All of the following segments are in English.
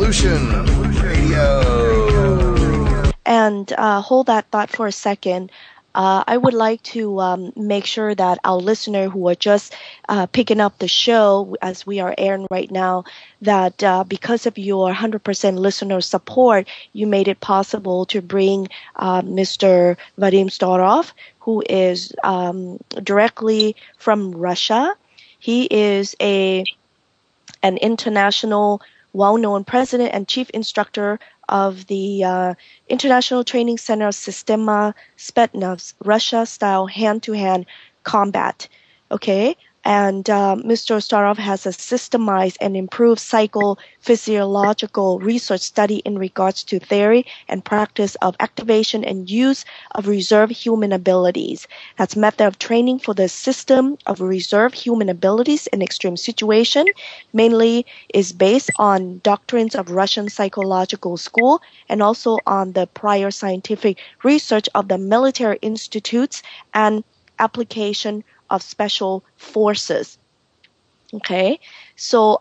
Revolution Radio. And hold that thought for a second. I would like to make sure that our listener who are just picking up the show as we are airing right now, that because of your 100% listener support, you made it possible to bring Mr. Vadim Starov, who is directly from Russia. He is an international well-known president and chief instructor of the International Training Center of Systema Spetsnaz, Russia-style hand-to-hand combat. Okay? And Mr. Starov has a systemized and improved psychophysiological research study in regards to theory and practice of activation and use of reserve human abilities. That's method of training for the system of reserve human abilities in extreme situation, mainly is based on doctrines of Russian psychological school and also on the prior scientific research of the military institutes and application of special forces. Okay, so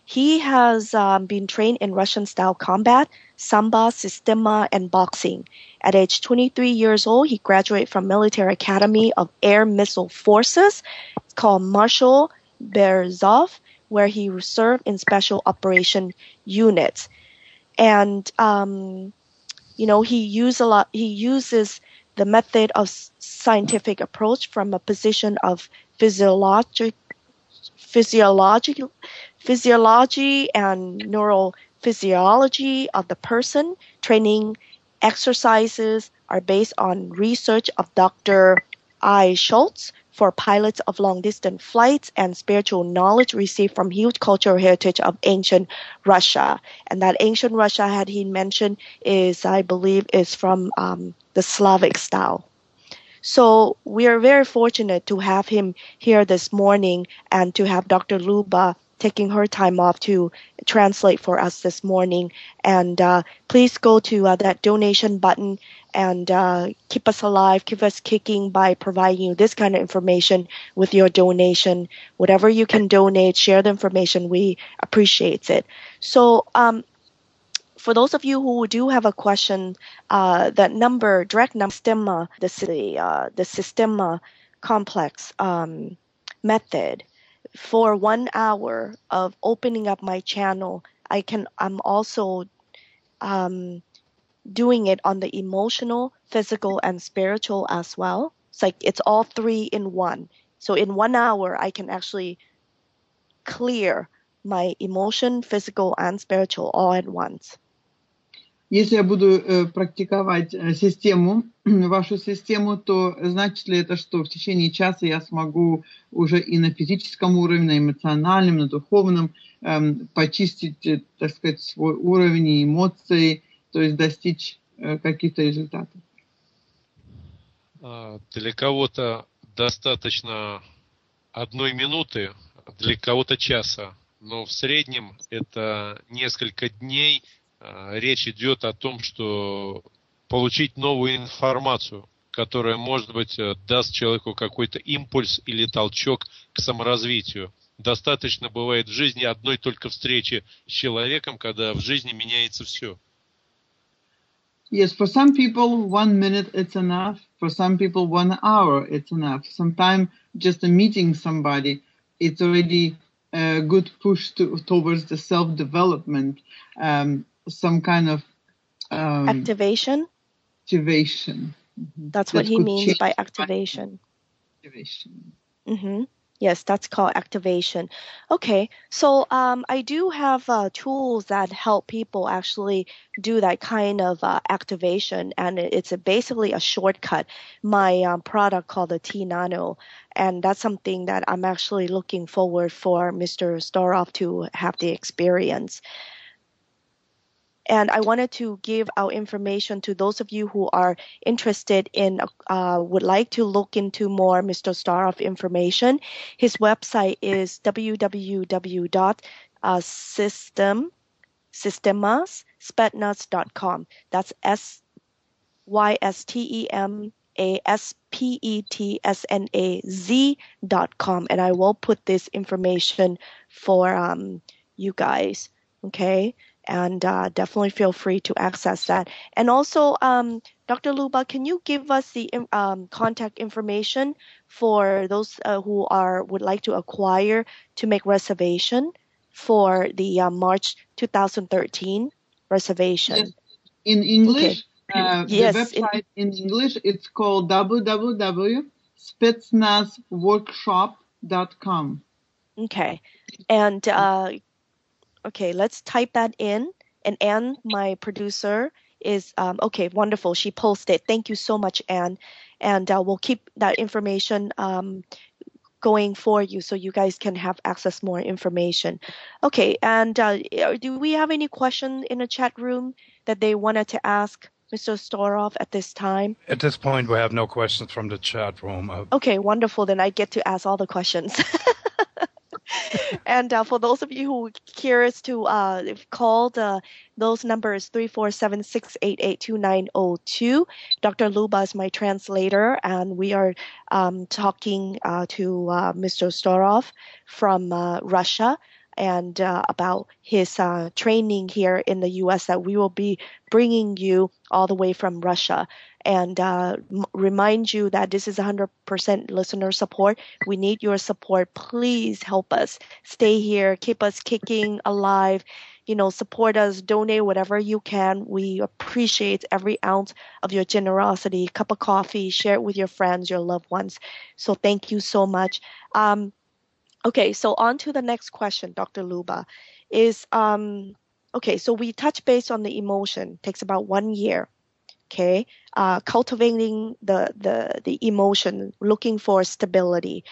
he has been trained in Russian-style combat, Samba, Systema, and boxing. At age 23 years old, he graduated from Military Academy of Air Missile Forces. It's called Marshal Berzov, where he served in special operation units. And he uses the method of scientific approach from a position of physiology and neurophysiology of the person. Training exercises are based on research of Dr. I. Schultz for pilots of long-distance flights and spiritual knowledge received from huge cultural heritage of ancient Russia. And that ancient Russia, had he mentioned, is, I believe, is from the Slavic style. So we are very fortunate to have him here this morning and to have Dr. Luba taking her time off to translate for us this morning. And please go to that donation button and keep us alive, keep us kicking by providing you this kind of information with your donation. Whatever you can donate, share the information. We appreciate it. So for those of you who do have a question, that number, direct number, Systema, the Systema complex method, for 1 hour of opening up my channel, I'm also doing it on the emotional, physical, and spiritual as well. It's like it's all three in one. So in 1 hour, I can actually clear my emotion, physical, and spiritual all at once. Если я буду практиковать вашу систему, то значит ли это, что в течение часа я смогу уже и на физическом уровне, на эмоциональном, на духовном почистить, так сказать, свой уровень и эмоции, то есть достичь каких-то результатов? Для кого-то достаточно 1 минуты, для кого-то часа, но в среднем это несколько дней. Речь идет о том, что получить новую информацию, которая, может быть, даст человеку какой-то импульс или толчок к саморазвитию. Достаточно бывает в жизни одной только встречи с человеком, когда в жизни меняется все. Yes, for some people 1 minute it's enough. For some people 1 hour it's enough. Sometimes just meeting somebody, it's already a good push towards the self-development. Some kind of activation. Activation. Mm-hmm. That's what he means by activation. Activation. Mm-hmm. Yes, that's called activation. Okay, so I do have tools that help people actually do that kind of activation, and it's basically a shortcut. My product called the T Nano, and that's something that I'm actually looking forward for Mr. Starov to have the experience. And I wanted to give our information to those of you who are interested in, would like to look into more Mr. Starov information. His website is www.systemaspetsnaz.com. That's SYSTEMASPETSNAZ.com. And I will put this information for you guys. Okay. and definitely feel free to access that. And also, Dr. Luba, can you give us the contact information for those who would like to acquire to make reservation for the March 2013 reservation? Yes, in Okay. English, the Yes. website in English, it's called www.spetsnazworkshop.com. Okay. And okay, let's type that in. And Anne, my producer, is okay, wonderful. She posted. Thank you so much, Anne. And we'll keep that information going for you so you guys can have access more information. Okay, and do we have any question in the chat room that they wanted to ask Mr. Starov at this time? At this point, we have no questions from the chat room. Okay, wonderful. Then I get to ask all the questions. And for those of you who are curious to call, those numbers 347-688-2902. Dr. Luba is my translator, and we are talking to Mr. Starov from Russia, and about his training here in the U.S. that we will be bringing you all the way from Russia. And remind you that this is 100% listener support. We need your support. Please help us stay here, keep us kicking alive, support us, donate whatever you can. We appreciate every ounce of your generosity. Cup of coffee, share it with your friends, your loved ones. So thank you so much. Okay, so on to the next question, Dr. Luba, is okay, so we touch base on the emotion. Takes about 1 year. Okay, cultivating the emotion, looking for stability.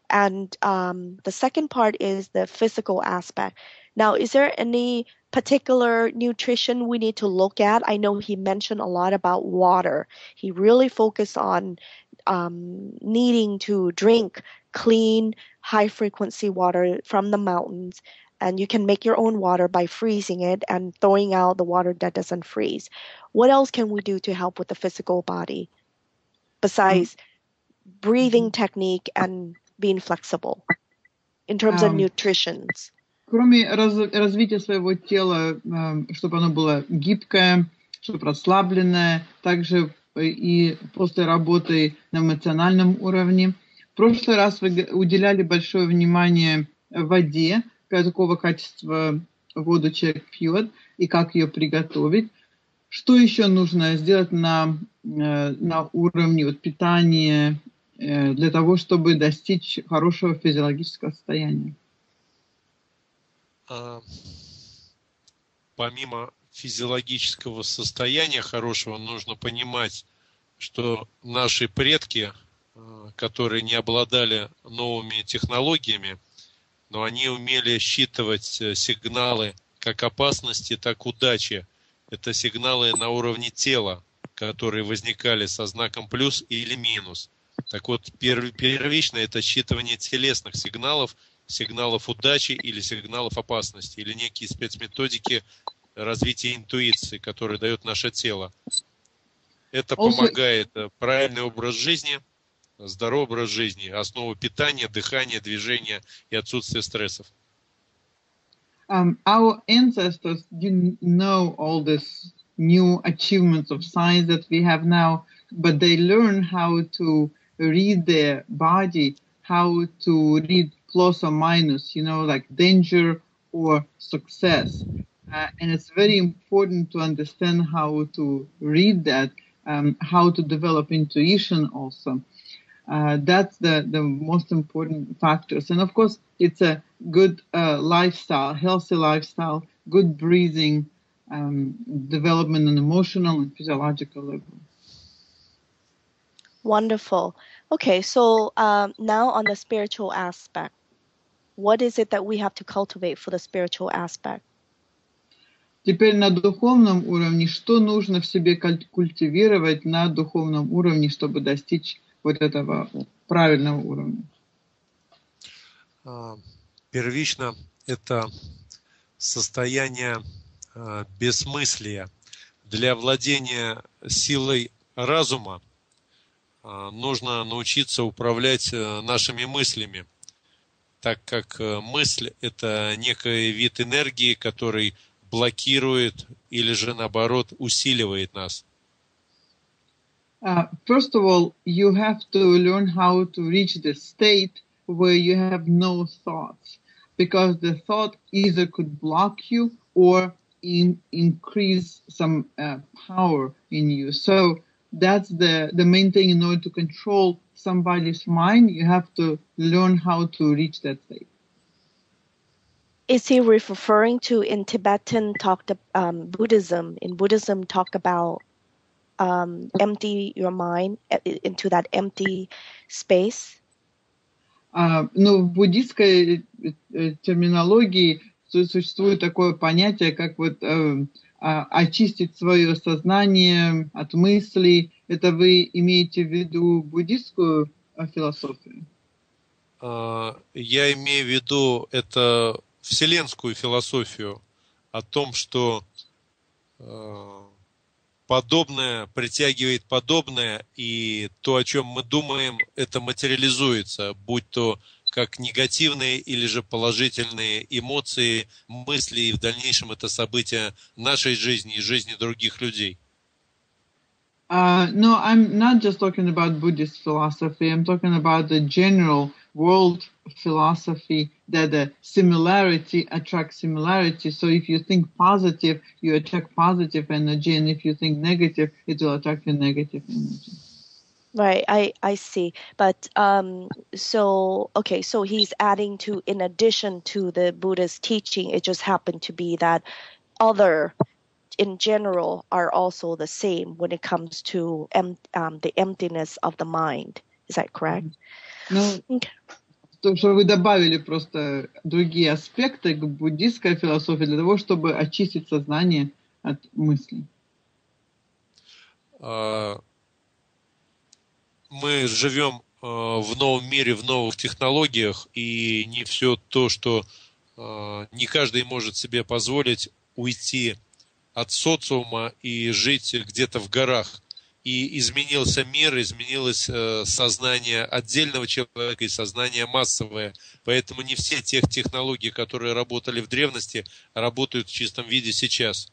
And the second part is the physical aspect. Now, is there any particular nutrition we need to look at? I know he mentioned a lot about water. He really focused on needing to drink clean, high-frequency water from the mountains. And you can make your own water by freezing it and throwing out the water that doesn't freeze. What else can we do to help with the physical body besides breathing technique and being flexible in terms of nutrition? Кроме развития своего тела, чтобы оно было гибкое, чтобы расслабленное, также и после работы на эмоциональном уровне. В прошлый раз вы уделяли большое внимание воде, какого качества воду человек пьет и как ее приготовить. Что еще нужно сделать на уровне питания для того, чтобы достичь хорошего физиологического состояния? Помимо физиологического состояния хорошего, нужно понимать, что наши предки, которые не обладали новыми технологиями, но они умели считывать сигналы как опасности, так и удачи. Это сигналы на уровне тела, которые возникали со знаком плюс или минус. Так вот, первично это считывание телесных сигналов, сигналов удачи или сигналов опасности, или некие спецметодики развития интуиции, которые дает наше тело. Это помогает правильный образ жизни, здоровый образ жизни, основа питания, дыхания, движения и отсутствие стрессов. Our ancestors didn't know all this new achievements of science that we have now, but they learned how to read their body, how to read plus or minus, like danger or success. And it's very important to understand how to read that, how to develop intuition also. That's the most important factors. And of course, it's a good lifestyle, healthy lifestyle, good breathing, development on emotional and physiological level. Wonderful. Okay, so now on the spiritual aspect, what is it that we have to cultivate for the spiritual aspect? Теперь на духовном уровне, что нужно в себе культивировать на духовном уровне, чтобы достичь вот этого правильного уровня? Первично это состояние бессмыслия. Для владения силой разума нужно научиться управлять нашими мыслями, так как мысль – это некий вид энергии, который блокирует или же наоборот усиливает нас? First of all, you have to learn how to reach the state where you have no thoughts, because the thought either could block you or increase some power in you. So that's the main thing. In order to control somebody's mind, you have to learn how to reach that state. Is he referring to in Tibetan Buddhism? In Buddhism, talk about empty your mind into that empty space? Ну, в буддийской терминологии существует такое понятие, как вот очистить свое сознание от мыслей. Это вы имеете в виду буддийскую философию? Я имею в виду это вселенскую философию о том, что подобное притягивает подобное, и то, о чем мы думаем, это материализуется, будь то как негативные или же положительные эмоции, мысли, и в дальнейшем это события нашей жизни и жизни других людей. No, I'm not just talking about Buddhist philosophy. I'm talking about the general world philosophy that the similarity attracts similarity. So if you think positive, you attract positive energy, and if you think negative, it will attract your negative energy. Right, I see. But so he's adding to, in addition to the Buddha's teaching, it just happened to be that other in general are also the same when it comes to the emptiness of the mind. Is that correct? Ну, то, что вы добавили просто другие аспекты к буддийской философии для того, чтобы очистить сознание от мыслей. Мы живем в новом мире, в новых технологиях, и не все то, что не каждый может себе позволить уйти от социума и жить где-то в горах. И изменился мир, изменилось сознание отдельного человека и сознание массовое. Поэтому не все тех технологий, которые работали в древности, работают в чистом виде сейчас.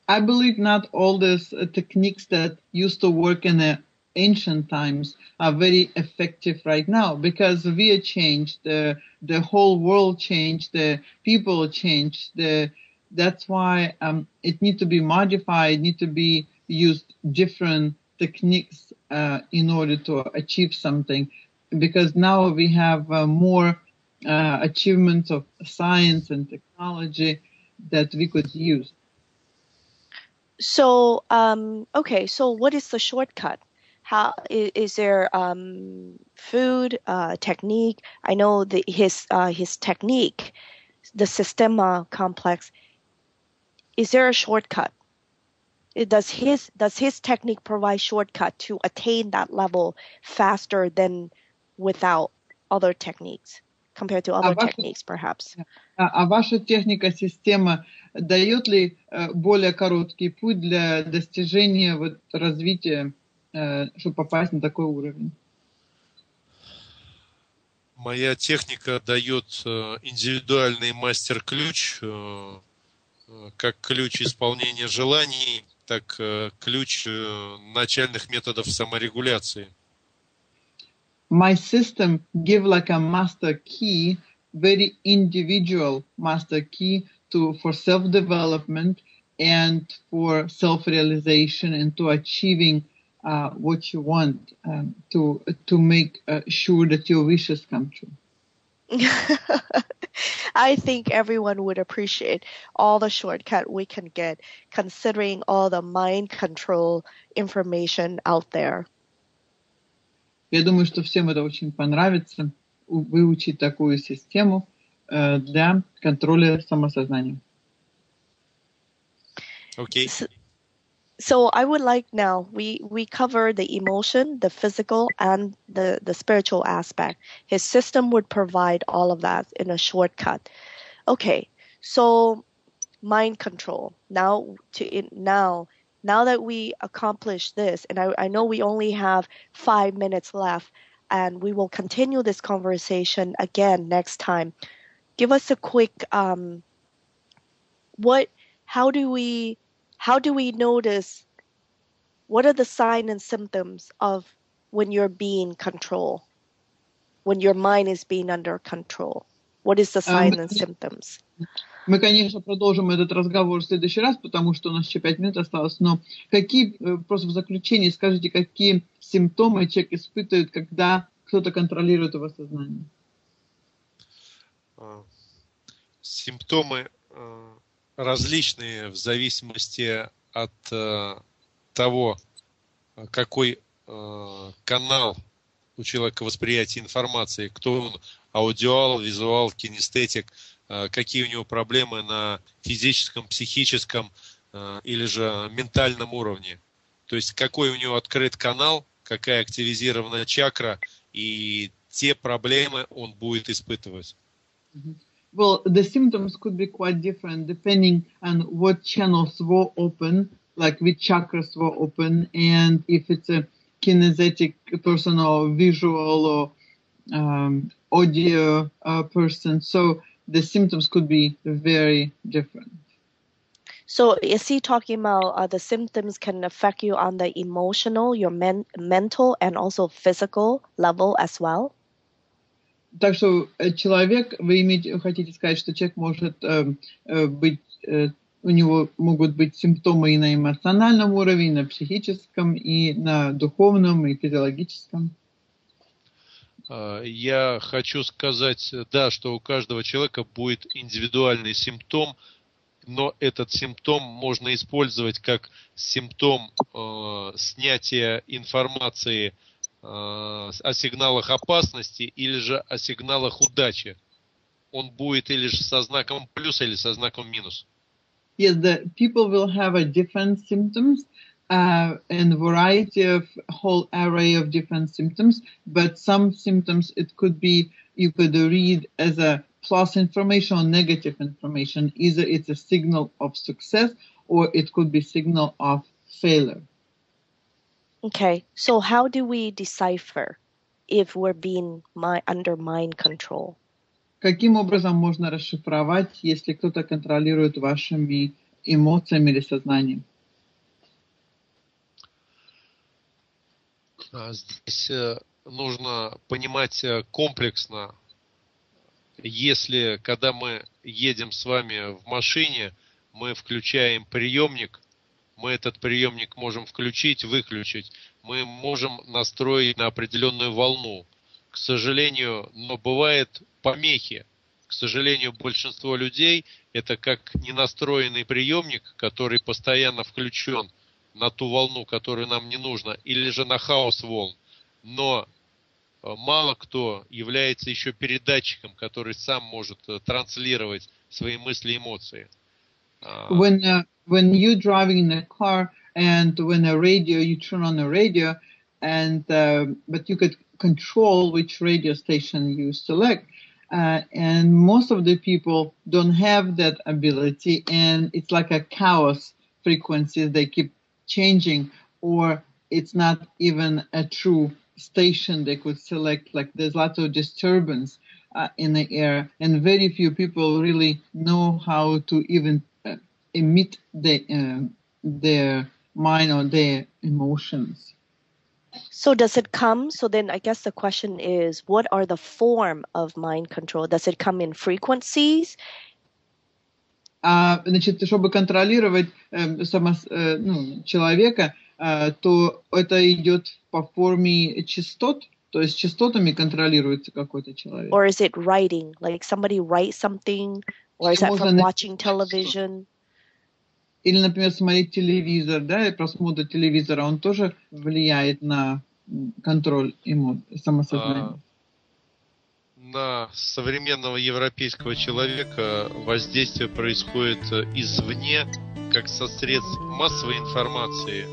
I believe not all these techniques that used to work in the ancient times are very effective right now, because we are changed, the whole world changed, the people changed. That's why it needs to be modified, need to be used different techniques in order to achieve something, because now we have more achievements of science and technology that we could use. So so what is the shortcut? How is there food technique? I know his technique, the Systema complex. Is there a shortcut? Does his technique provide shortcut to attain that level faster than without other techniques, compared to other techniques, perhaps? А ваша техника, система, дает ли более короткий путь для достижения развития, чтобы попасть на такой уровень? Моя техника дает индивидуальный мастер-ключ, как ключ исполнения желаний, так ключ начальных методов саморегуляции. My system give like a master key, very individual master key for self-development and for self-realization and to achieving what you want, to make sure that your wishes come true. I think everyone would appreciate all the shortcut we can get, considering all the mind control information out there. Я думаю, что всем это очень понравится, выучить такую систему для контроля самосознания. Okay. So I would like now, we cover the emotion, the physical, and the spiritual aspect. His system would provide all of that in a shortcut. Okay, so mind control. Now that we accomplish this, and I know we only have 5 minutes left, and we will continue this conversation again next time. Give us a quick what, how do we notice, what are the signs and symptoms of when you're being controlled, when your mind is being under control? What is the sign and symptoms? Мы, конечно, продолжим этот разговор в следующий раз, потому что у нас еще 5 минут осталось, но какие, просто в заключение скажите, какие симптомы человек испытывает, когда кто-то контролирует его сознание? Симптомы различные в зависимости от того, какой канал у человека восприятия информации, кто он, аудиал, визуал, кинестетик, какие у него проблемы на физическом, психическом или же ментальном уровне. То есть какой у него открыт канал, какая активизирована чакра, и те проблемы он будет испытывать. Well, the symptoms could be quite different depending on what channels were open, like which chakras were open, and if it's a kinesthetic person or visual or audio person. So the symptoms could be very different. So is he talking about the symptoms can affect you on the emotional, your mental, and also physical level as well? Так что человек, вы хотите сказать, что человек может быть, у него могут быть симптомы и на эмоциональном уровне, и на психическом, и на духовном, и физиологическом? Я хочу сказать, да, что у каждого человека будет индивидуальный симптом, но этот симптом можно использовать как симптом снятия информации о сигналах опасности или же о сигналах удачи. Он будет или же со знаком плюс, или со знаком минус. Yes, the people will have a different symptoms and variety of whole array of different symptoms, but some symptoms it could be you could read as a plus information or negative information. Either it's a signal of success or it could be signal of failure. Okay, so how do we decipher if we're being under mind control? Каким образом можно расшифровать, если кто-то контролирует вашими эмоциями или сознанием? Здесь нужно понимать комплексно. Если, когда мы едем с вами в машине, мы включаем приемник, мы этот приемник можем включить, выключить, мы можем настроить на определенную волну. К сожалению, но бывают помехи. К сожалению, большинство людей это как ненастроенный приемник, который постоянно включен на ту волну, которую нам не нужно, или же на хаос волн. Но мало кто является еще передатчиком, который сам может транслировать свои мысли и эмоции. When you're driving in a car and when a radio, you turn on a radio, and but you could control which radio station you select. And most of the people don't have that ability, and it's like a chaos frequencies. They keep changing, or it's not even a true station they could select. Like there's lots of disturbance in the air, and very few people really know how to even emit their mind or their emotions. So does it come? So then I guess the question is, what are the form of mind control? Does it come in frequencies? Значит, чтобы контролировать человека, то это идет по форме частот, то есть частотами контролируется какой-то человек. Or is it writing? Like somebody writes something? Or is that from watching television? Или, например, смотреть телевизор, да, и просмотр телевизора, он тоже влияет на контроль самосознания. На современного европейского человека воздействие происходит извне, как со средств массовой информации,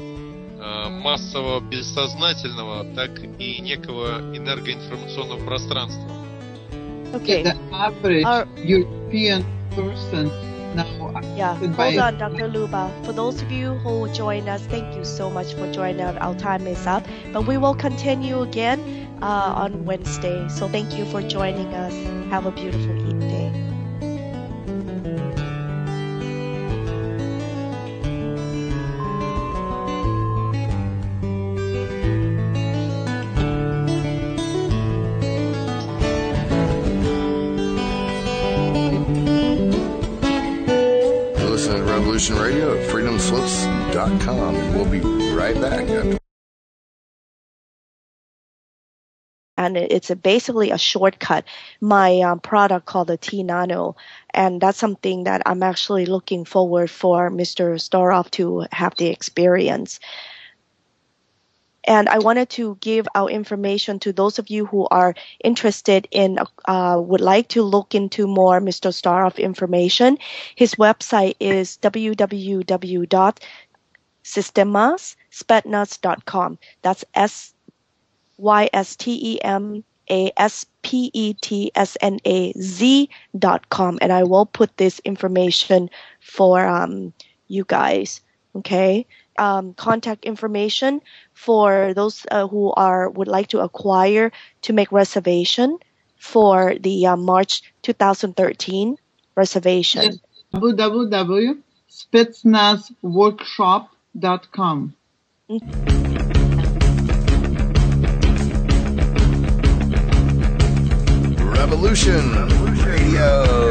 массового бессознательного, так и некого энергоинформационного пространства. Okay. The average European person now. Yeah, hold on, Dr. Luba. For those of you who join us, thank you so much for joining us. Our time is up, but we will continue again on Wednesday. So thank you for joining us. Have a beautiful day. Revolution Radio at freedomslips.com. We'll be right back after. And it's basically a shortcut. My product called the T Nano, and that's something that I'm actually looking forward for Mr. Starov to have the experience. And I wanted to give our information to those of you who are interested in, would like to look into more Mr. Starov information. His website is www.systemaspetsnaz.com. That's SYSTEMASPETSNAZ.com. And I will put this information for you guys. Okay. Contact information for those who would like to acquire to make reservation for the March 2013 reservation. Yes. www.spetsnazworkshop.com. Revolution Radio.